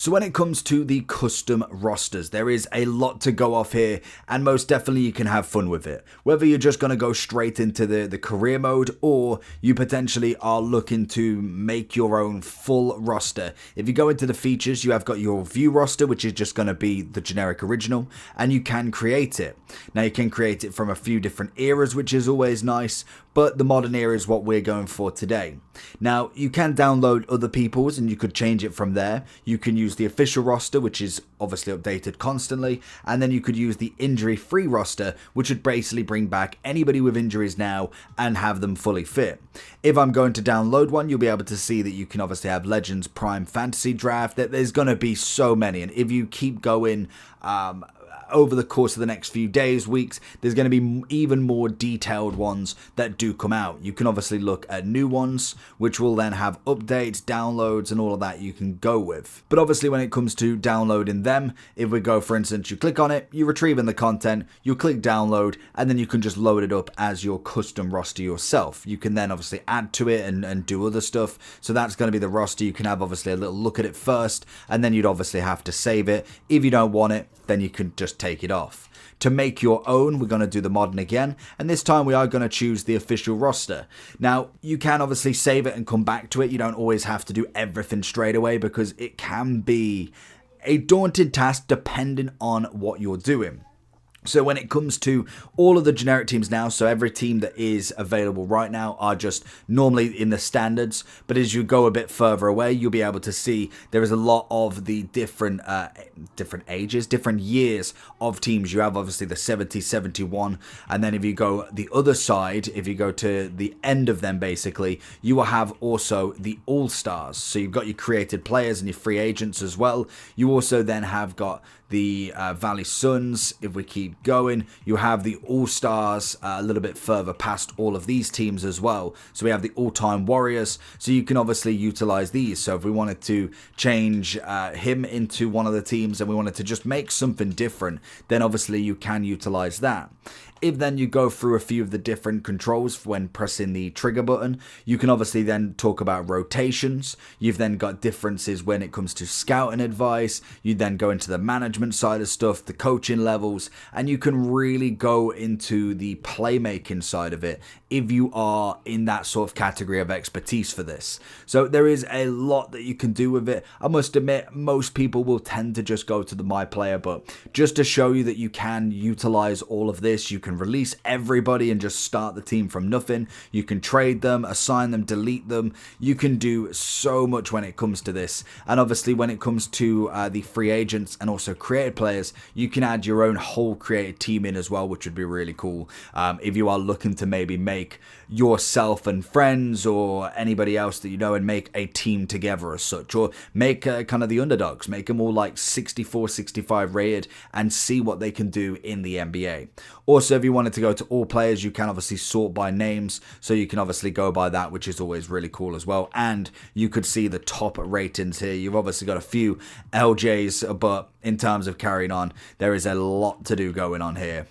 So when it comes to the custom rosters, there is a lot to go off here, and most definitely you can have fun with it. Whether you're just going to go straight into the career mode, or you potentially are looking to make your own full roster. If you go into the features, you have got your view roster, which is just going to be the generic original, and you can create it. Now you can create it from a few different eras, which is always nice, but the modern era is what we're going for today. Now, you can download other people's and you could change it from there. You can use the official roster, which is obviously updated constantly, and then you could use the injury-free roster, which would basically bring back anybody with injuries now and have them fully fit. If I'm going to download one, you'll be able to see that you can obviously have Legends Prime Fantasy Draft. That there's going to be so many, and if you keep going over the course of the next few days, weeks, there's going to be even more detailed ones that do come out. You can obviously look at new ones, which will then have updates, downloads, and all of that you can go with. But obviously when it comes to downloading them, if we go, for instance, you click on it, you're retrieving the content, you click download, and then you can just load it up as your custom roster yourself. You can then obviously add to it and do other stuff. So that's going to be the roster. You can have obviously a little look at it first, and then you'd obviously have to save it. If you don't want it, then you can just take it off. To make your own, we're going to do the modern again, and this time we are going to choose the official roster. Now, you can obviously save it and come back to it. You don't always have to do everything straight away because it can be a daunting task depending on what you're doing. So when it comes to all of the generic teams now, so every team that is available right now are just normally in the standards, but as you go a bit further away, you'll be able to see there is a lot of the different ages, different years of teams. You have obviously the 70, 71, and then if you go the other side, if you go to the end of them basically, you will have also the All-Stars. So you've got your created players and your free agents as well. You also then have got the Valley Suns. If we keep going, you have the All-Stars a little bit further past all of these teams as well. So we have the All-Time Warriors, so you can obviously utilize these. So if we wanted to change him into one of the teams and we wanted to just make something different, then obviously you can utilize that. If then you go through a few of the different controls when pressing the trigger button, you can obviously then talk about rotations. You've then got differences when it comes to scouting advice. You then go into the management side of stuff, the coaching levels, and you can really go into the playmaking side of it if you are in that sort of category of expertise for this. So there is a lot that you can do with it. I must admit, most people will tend to just go to the My Player, but just to show you that you can utilize all of this, you can release everybody and just start the team from nothing. You can trade them, assign them, delete them. You can do so much when it comes to this. And obviously when it comes to the free agents and also created players, you can add your own whole created team in as well, which would be really cool. If you are looking to maybe make yourself and friends or anybody else that you know and make a team together as such, or make kind of the underdogs, make them all like 64, 65 rated and see what they can do in the NBA. Also, if you wanted to go to all players, you can obviously sort by names, so you can obviously go by that, which is always really cool as well. And you could see the top ratings here. You've obviously got a few LJs, but in terms of carrying on, there is a lot to do going on here.